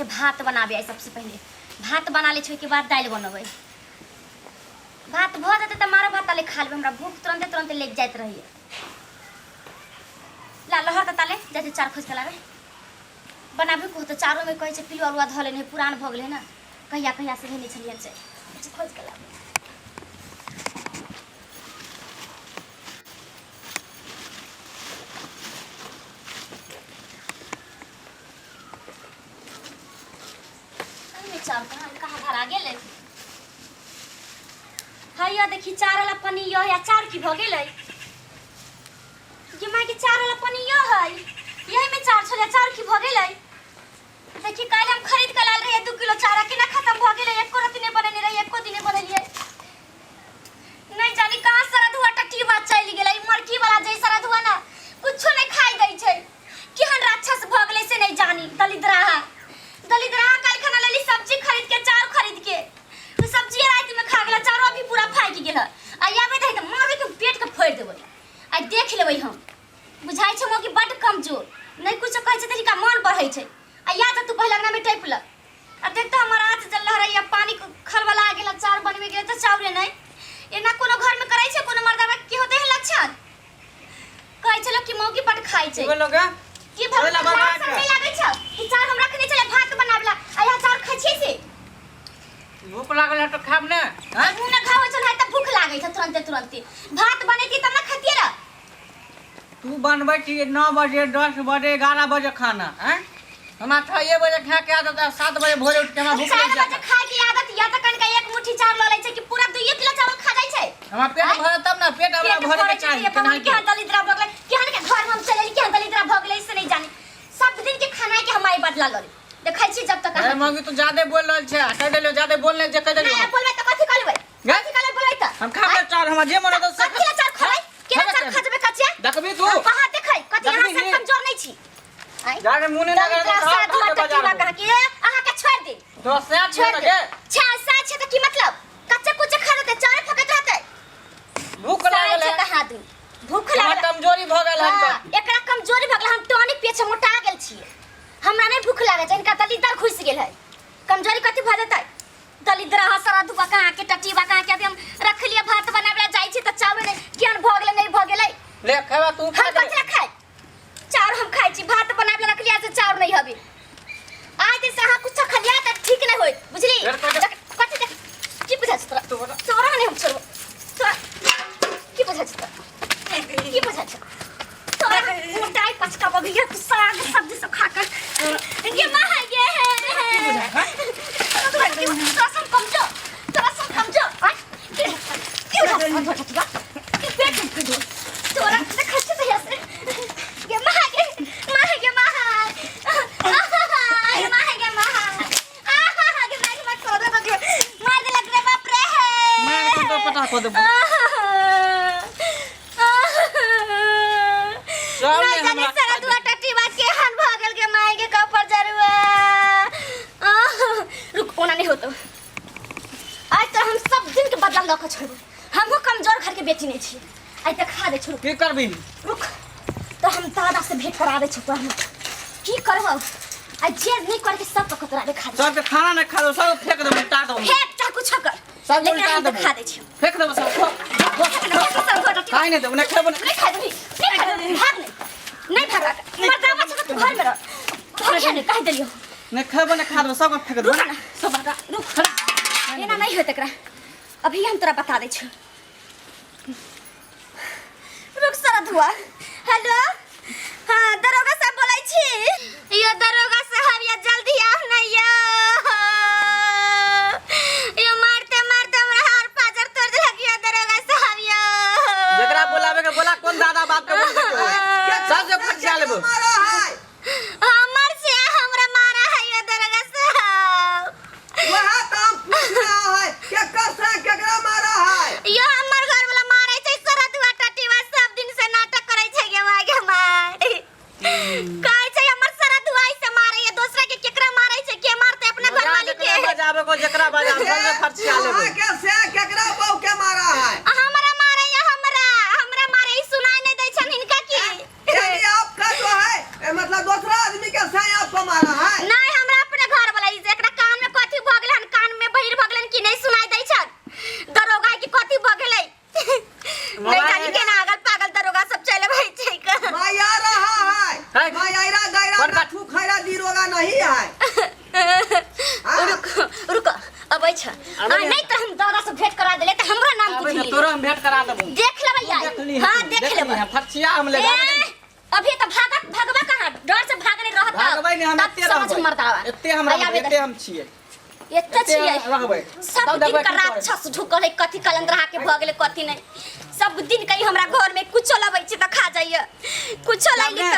छे भात बनाबे आई सबसे पहले भात बना ले छे के बाद दाल बनबे भात भ जते त मारो भात ताले खा लेबे हमरा भूख तुरंत तुरंत लेग जाइत रही ला लहर त ताले जते चार खोज के लागे बनाबे को तो चारों में कहे छे पिलुआ उलुआ धले नहीं पुरान भ गेले ना कहिया कहिया से नहीं छलियन से खोज के लागे चार कहाँ धरा गेले हैया देखी चार वाला पनी यो है चार की भ गेले ये मां के चार वाला पनी यो है यही में चार छले चार की भ गेले देखी काल हम खरीद के लाल रहे 2 किलो चारा के ना खत्म भ गेले एको रात ने बने रही एको दिन बनलिए नहीं जानी कहां सारा धुआ टट्टी बात चली गेले मरकी वाला जई सारा धुआ ना कुछो नहीं खाई दै छै केहन राक्षस भ गेले से नहीं जानी दलिद्राहा काल खाना लेली सब्जी खरीद के चार खरीद के तो सब्जी रात में खा गेला चारो अभी पूरा फाइक गेल आ आबे दे त मारे के पेट के फोड़ देबै आ देख लेबै हम बुझाई छै मो कि बड कमजोर नहीं कुछ कहै छै तरीका मन बढ़ै छै आ या त तू पहला अंगना में टैप ल आ देख त हमर हाथ जल रहैया पानी खलबला गेला चार बनबे गेल त चावरे नहीं एना कोनो घर में करै छै कोनो मर्दावा की होते है लक्षण कहै छै लोग कि मौकी पट खाइ छै लोग की भला बाबा के लागै छै कि चार हम रखने चले भात बनाबला आ या चार खाइ छी से भूख लागल है तो खाब ना हां न खाओ छ त भूख लागै छ तुरंत भात बनेती तब ना खतिए रे तू बनबै छी 9 बजे 10 बजे 11 बजे खाना हैं हम 6 बजे खा के आदत 7 बजे भोरे उठ के हमरा भूख लग 4 बजे खाए की आदत या त कनका एक मुट्ठी चार ल लै छै कि पूरा 2 किलो चावल खा जाय छै हमरा पेट भरे तब ना पेट हमरा भरे के चाहिए केना के दलिद्रा भ गेलै केहन के घर हम चलेली केहन दलिद्रा भ गेलै से नहीं जानी सब दिन के खाना के हमारी बदला लड़ी देखै छी जब तक अरे मौगी तू ज्यादा बोल रहल छै कह देलियो ज्यादा बोलने जे कह देलियो नहीं बोलबे त कथि करबै कथि करबै बोलै त हम खा ले चार हम जे मन तो सब कथि चार खबै केना चार खजबे कचिया देखबी तू कहां देखै कथि यहां से कमजोर नहीं छी जाने मुने ना करे तो बाजार करके अहां के छोड़ दे तो से छोड़ दे छा त की मतलब कच्चे कुछ खा लेते चार फकत रहते भूख लागल है कहां दू भूख लागल कमजोरी भ गेल हम एकरा कमजोरी भ गेल हम टॉनिक पिए छ मोटा गेल छी हमरा नहीं भूख लागे छै इनका दलिद्र घुस गेल है कमजोरी कथि भ जेतै दलिद्र हसरा दुबा कहां के टटीबा कहां के अभी हम रख लिए भात बनाबला जाई छी त चावल नहीं केन भ गेलै नहीं भ गेलै ले खावा तू खा दे खाय चार हम खाई छी भात बनाबला रख लिया से चावल नहीं हबे आज से हां कुछ खलिया त ठीक नहीं होई बुझली कथि की बुझा छ तोरा नहीं हम छोड़ब तोरा की बुझा छ की बुझा छ तोरा मोटाई पचका बगिया साग सब्जी सब खाकर ये मां है ये है तोरा सब कमजो क्यों पेट के दो तोरा से खच्चे से ऐसे ये मां है ये मां मार दे लग रे बाप रे मैं तो पता को दे हमको कमजोर घर के बेटी नहीं छी आई त खा दे छोड़ की करबी रुक तो हम दादा से भेंट करावे छ तो हम की करबो आई जे नहीं करके सब पकड़ावे खा दे सब के खाना न खा दो सब फेंक दो उल्टा दो फेंक चा कुछ कर सब उल्टा दो खा दे छी फेंक दो सब खाई नहीं दो न खेबो नहीं खा दे भाग नहीं भागा मरदावा छ तो घर में रह भाग नहीं कह देलियो न खेबो न खा दो सब फेंक दो सब भागा रुक एना नहीं होत एकरा अभी हम तोरा बता दे छ रुक सारा धुआ हेलो हां दरोगा साहब बोलै छी यो दरोगा साहब या जल्दी आओ ना यो मारते हमरा हार पाजर तोड़ दे लगिया दरोगा साहब यो जकरा बोलावे के बोला कौन दादा बाप के बोल के सब से फट जा लेबो हमर से हमरा मारा है यो दरोगा साहब वहां काम पूछ रहा है क्या कसरा केकरा मारा है यो हमर घर वाला मारै छै सारा दुआ टटीवा सब दिन से नाटक करै छै गे माय काय छै हमर सारा दुआ से मारै है दूसरा के केकरा मारै छै के मारते अपना घर मालिक के बजावे को जकरा बजावे सब से फट जा लेबो कैसे केकरा बहू के मारा है हमरा मारै है हमरा मारै सुनाई नहीं दै छन हिनका की यानी आपका जो है भेंट करा देबो। देख ले भैया। हां देख ले फरछिया हम ले अभी तो भागवा कहां डर से भागने रहत भागबै नहीं हम एते समझ मरता एते हमरा एते हम छियै एते छियै रहबै सब दिन का राक्षस ढुकल है कथी कलंदरा के भ गेले कथी नहीं सब दिन कहीं हमरा घर में कुछो लबै छी त खा जाइए कुछो लाइली त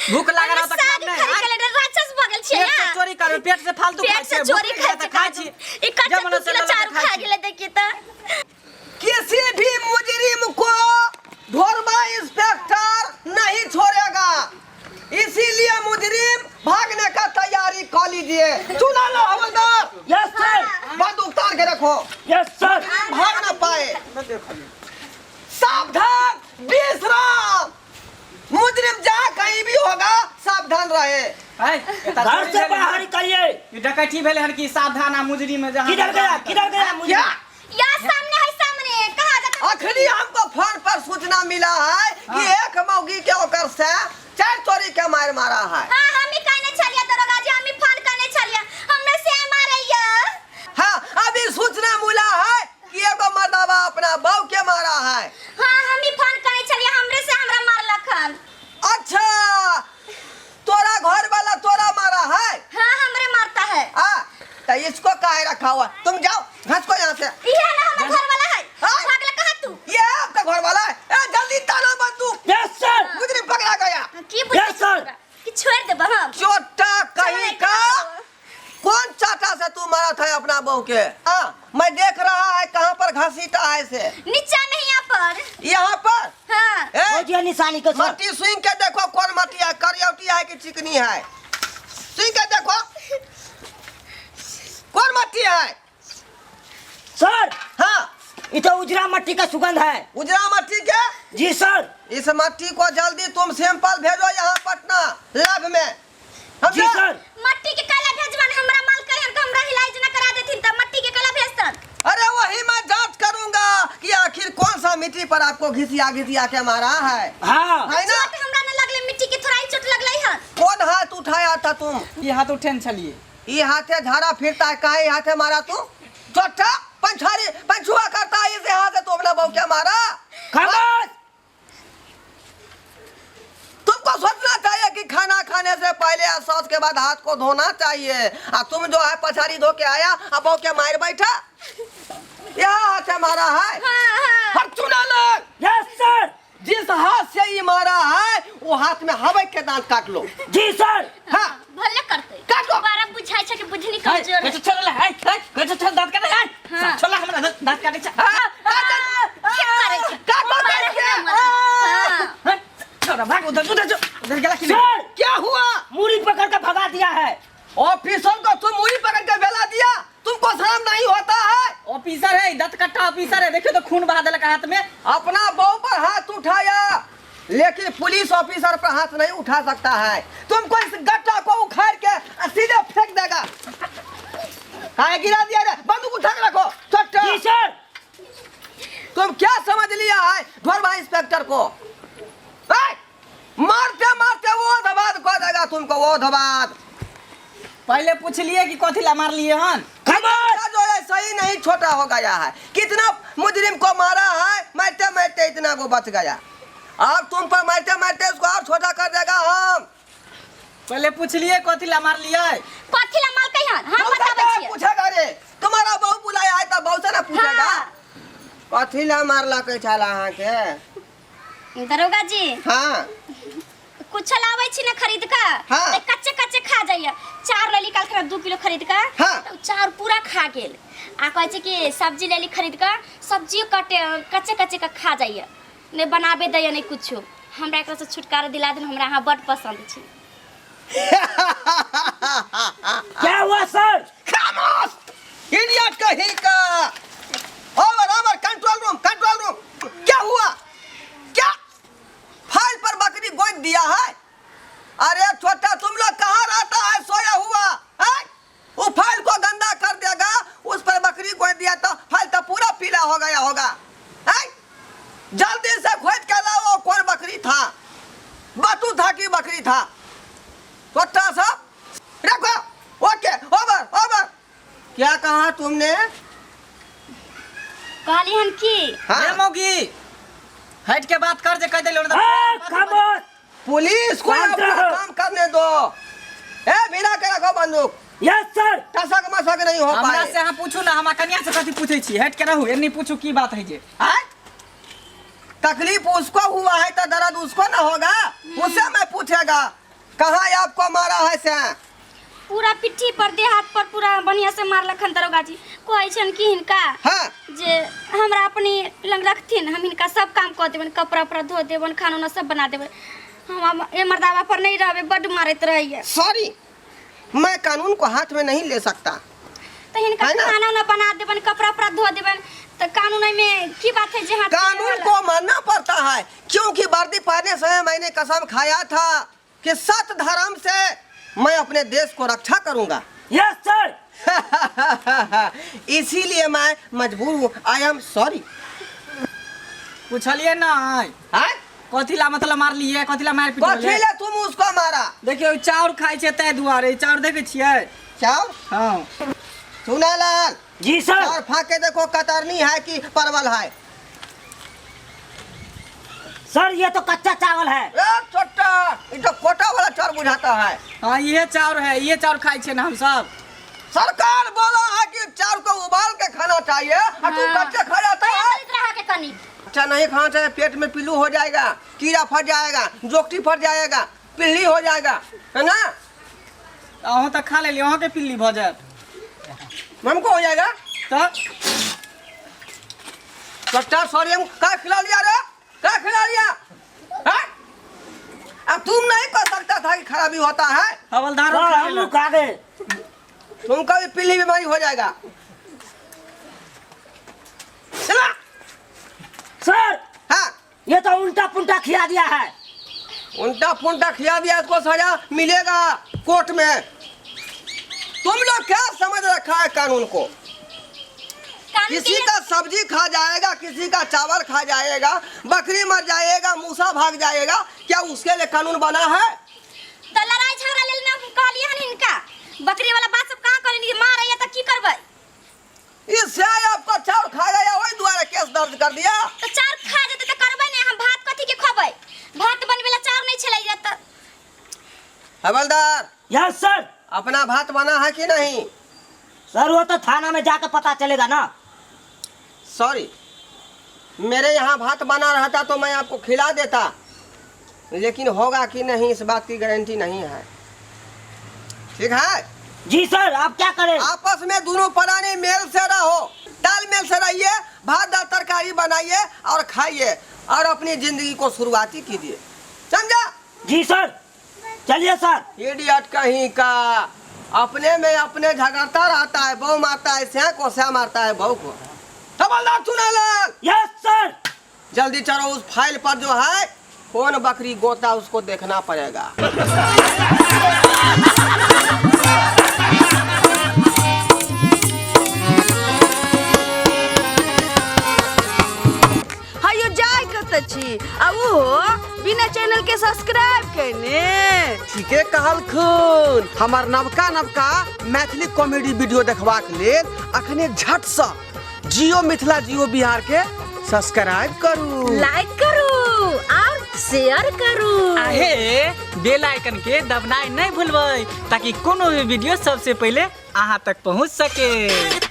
भूख लागल त काम नहीं राक्षस भ गेल छियै पेट से चोरी करबै पेट से फालतू खाइ पेट से चोरी खाइ छी ई कच्चा 2 किलो चार खा गेले देखिए त किसी भी मुजरिम को ढोरबा इंस्पेक्टर नहीं छोड़ेगा, इसीलिए मुजरिम भागने का तैयारी कर लीजिए। सुना लो हवलदार। Yes sir. बंदूक तार के रखो। Yes sir. भाग न पाए। सावधान विश्राम। मुजरिम जहाँ कहीं भी होगा सावधान रहे। घर से बाहर निकलिए। ये डकैती भेले हन की सावधान आ मुजरिम में जहाँ किधर गया मुजरिम? या सामने है सामने कहां जाता अखनी हमको फोन पर सूचना मिला है कि एक मौगी के ओकर से 4 चोरी के मार मारा है। हां हम ही कहने चलिए दरोगा जी हम ही फोन करने चलिए हमने से मारैया। हाँ अभी सूचना मिला है कि एगो मर्दावा अपना बहू के मारा है। हां हम ही फोन करने चलिए हमरे से हमरा मारलखन। अच्छा तोरा घर वाला तोरा मारा है? हां हमरे मारता है। तो इसको काहे रखा हुआ? तुम जाओ हंस को यहाँ से। ये ना हमारा घर वाला है। भागला कहां तू? ये आपका घर वाला है। ए जल्दी ताना बंदूक। Yes sir. मुजरिम पकड़ा गया। की बोल सर कि छोड़ दे हम। चोटा कहीं का कौन चाटा से तू मारा था अपना बहू के? मैं देख रहा है कहाँ पर घसीटा है से। नीचा नहीं यहाँ पर। यहाँ पर? हाँ। ये निशानी को सर। मट्टी स्विंग के देखो कौन मट्टी है, करियौटी है कि चिकनी है? स्विंग के देखो कौन मट्टी है? सर हाँ ये तो उजरा मट्टी का सुगंध है। उजरा मट्टी के? जी सर। इस मट्टी को जल्दी तुम सैंपल भेजो यहाँ पटना लैब में। जी सर। मट्टी के काला भेजवन हमरा माल कहन के हमरा इलाज न करा देथिन त मट्टी के काला भेजतन। अरे वही मैं जांच करूंगा कि आखिर कौन सा मिट्टी पर आपको घिसिया के मारा है। हाँ है ना? चोट हमरा न लगले मिट्टी के थोड़ा ही चोट लगलै है। कौन हाथ उठाया था तुम? ये हाथ उठेन चलिए ये हाथे झाड़ा फिरता है, काहे हाथे मारा तू? चोटा पंछुआ करता है इसे हाथ से तो अपना बहू क्या मारा? खामोश। तुमको सोचना चाहिए कि खाना खाने से पहले या शौच के बाद हाथ को धोना चाहिए। तुम जो है पछाड़ी धो के आया अब बहू के मार बैठा। यह हाथ से मारा है। हां चुना लग। Yes sir. जिस हाथ से ये मारा है वो हाथ में हवाई के दांत काट लो। जी सर। हाँ भले करते। काटो। दोबारा बुझाई छ कि बुझनी कमजोर है। कैसे चल है कैसे चल दांत काटे है चल हमरा दांत काटे छ ठीक करे छ। काटो मारे के। हां छोरा भाग उधर गेला कि सर क्या हुआ? मूरी पकड़ कर भगा दिया है। ऑफिसर को तुम मुड़ी पकड़ के बेला दिया? तुमको शर्म नहीं होता है? ऑफिसर है दंत कट्टा ऑफिसर है देखियो तो खून बहा देलक हाथ में। अपना बहू पर हाथ उठाया लेकिन पुलिस ऑफिसर पर हाथ नहीं उठा सकता है। तुमको इस गट्टा को उखाड़ के सीधे फेंक देगा। हाय गिरा दिया रे, बंदूक उठा के रखो। चट्टा जी सर। तुम क्या समझ लिया है ढोरबा इंस्पेक्टर को? मारते मारते वो धबाद को देगा तुमको, वो धबाद। पहले पूछ लिए कि कथी ला मार लिए हन। खामोश। जो है सही नहीं छोटा हो गया है। कितना मुजरिम को मारा है, मारते मारते इतना को बच गया। अब तुम पर मारते मारते उसको और छोटा कर देगा हम। पहले पूछ लिए कथी ला मार लिए कथी ला माल कहन हम बताबै छियै। पूछेगा रे तुम्हारा बहू बुलाया है तब बहू से ना पूछेगा। कथी ला मारला के छाला हां के? दरोगा जी हां कुछ लाबै छी ना खरीद का हाँ। तो कच्चे कच्चे खा जाइए। 4 लेली काल के 2 किलो खरीद का हाँ। तो 4 पूरा खा गेल। आ कहै छै कि सब्जी लेली खरीद का सब्जी कटे कच्चे कच्चे का खा जाइए ने बनाबे दैय नहीं कुछो। हमरा एकरा से छुटकारा दिला देन हमरा हां बड पसंद छी। क्या हुआ सर? खामोश इडियट कहीं का। Over control room. क्या हुआ? क्या फाइल पर बकरी गोद दिया है? अरे छोटा तुम लोग कहाँ रहता है सोया हुआ है? वो फाइल को गंदा कर देगा, उस पर बकरी गोद दिया तो फाइल तो पूरा पीला हो गया होगा है? जल्दी से खोद के लाओ कौन बकरी था, बटू था कि बकरी था? छोटा सा रखो। Okay over. क्या कहा तुमने? कहली हन की हाँ। ये मौगी हट के बात कर जे कह देलो ना खामोश। पुलिस को शांत अपना रहो। काम करने दो। ए बिना के रखो बंदूक। Yes sir. टसक मसक नहीं हो हमरा पाए। से अहाँ पूछू ना, हम कन्या से कथी पूछे छी? हट के रहू, एनी पूछू की बात है जे। हाँ? तकलीफ उसको हुआ है तो दर्द उसको ना होगा? उससे मैं पूछेगा कहाँ आपको मारा है से? पूरा पिट्ठी पर देह हाथ पर पूरा बढ़िया से मारलखन दरोगा जी। कहै छन कि हिनका हाँ। जे हमरा अपनी लंग रखथिन, हम हिनका सब काम कर देबन, कपड़ा उपड़ा धो देबन, खाना उना सब बना देबन। हम ए मर्दावा पर नहीं रहबे, बड मारत रहिए। सॉरी, मैं कानून को हाथ में नहीं ले सकता। तो हिनका है ना? खाना उना बना देबन, कपड़ा उपड़ा धो देबन, तो कानून में की बात है जे हाथ में कानून रहला? को मानना पड़ता है, क्योंकि वर्दी पहनने से मैंने कसम खाया था कि सत्य धर्म से मैं अपने देश को रक्षा करूंगा। Yes sir. इसीलिए मैं मजबूर हूँ। I am sorry. पूछलिए ना कथिला मतलब मार लिए, कथिला मार पीट कथी ले तुम उसको मारा? देखियो चाउर खाइ छै तै दुआरे। चाउर देखे छियै? चाउर? हाँ। सुनालाल, जी सर। और फाके देखो कतरनी है कि परवल है? सर ये तो कच्चा चावल है। ए छोटा, ये तो कोटा वाला चाउर बुझाता है। हाँ ये चाउर है, ये चाउर खाइ छै ना हम सब। सरकार बोला है कि चाउर को उबाल के खाना चाहिए, और तू हाँ। कच्चे खा जाता है। बोलत रहा के कनी अच्छा नहीं खाना चाहिए, पेट में पिल्लू हो जाएगा, कीड़ा फट जाएगा, जोकटी फट जाएगा, पिल्ली हो जाएगा, है ना? अहों तक खा लेली, अहों के पिल्ली भ जात। हमको हो जाएगा। तो छोटा सॉरी, हम क्या खिला लिया रे? क्या खिला लिया? हाँ? अब तुम नहीं कर सकता था कि खराबी होता है? हवलदार सर खा हम लेला। लोग खा गए। तुमको भी पिल्ली बीमारी हो जाएगा। चला। सर हाँ, ये तो उल्टा पुल्टा खिला दिया है। उल्टा पुल्टा खिला दिया तो सजा मिलेगा कोर्ट में। तुम लोग क्या समझ रखा है कानून को? कानून किसी के का सब्जी खा जाएगा, किसी का चावल खा जाएगा, बकरी मर जाएगा, मूसा भाग जाएगा, क्या उसके लिए कानून बना है? तो लड़ाई झगड़ा लेल ना कहली हन हिनका। बकरी वाला बात सब कहां करनी? मार आया त की करबै? इससे आपका चावल खा गया, वही द्वारा केस दर्ज कर दिया। तो चार खा जेते त करबै ने, हम भात कथि के खबै? भात बनवेला चाउर नहीं छलै त। हवलदार, यस सर। अपना भात बना है कि नहीं? सर वो तो थाना में जाकर पता चलेगा ना। सॉरी, मेरे यहाँ भात बना रहता तो मैं आपको खिला देता, लेकिन होगा कि नहीं इस बात की गारंटी नहीं है। ठीक है? जी सर, आप क्या करें? आपस में दोनों पराने मेल से रहो, तालमेल से रहिए, भात दाल तरकारी बनाइए और खाइए और अपनी जिंदगी को शुरुआती कीजिए। समझा? जी सर। चलिए सर। इडियट कहीं का, अपने में अपने झगड़ता रहता है, बहू मारता है स्या को, स्या मारता है बहू को। हवलदार सुनालाल, यस सर। जल्दी चलो, उस फाइल पर जो है कौन बकरी गोता उसको देखना पड़ेगा। हायो जाय कत छी आ वो बिना चैनल के सब्सक्राइब करने। ठीके कहल खून। हमार नवका नवका मैथिली कॉमेडी वीडियो देखबाक लेल अखने झट सँ जियो मिथिला जियो बिहार के सब्सक्राइब करू, लाइक करू और शेयर करू। आहे बेल आइकन के दबनाइ नहीं भूलबै, ताकि कोनो भी वीडियो सबसे पहले अहाँ तक पहुंच सके।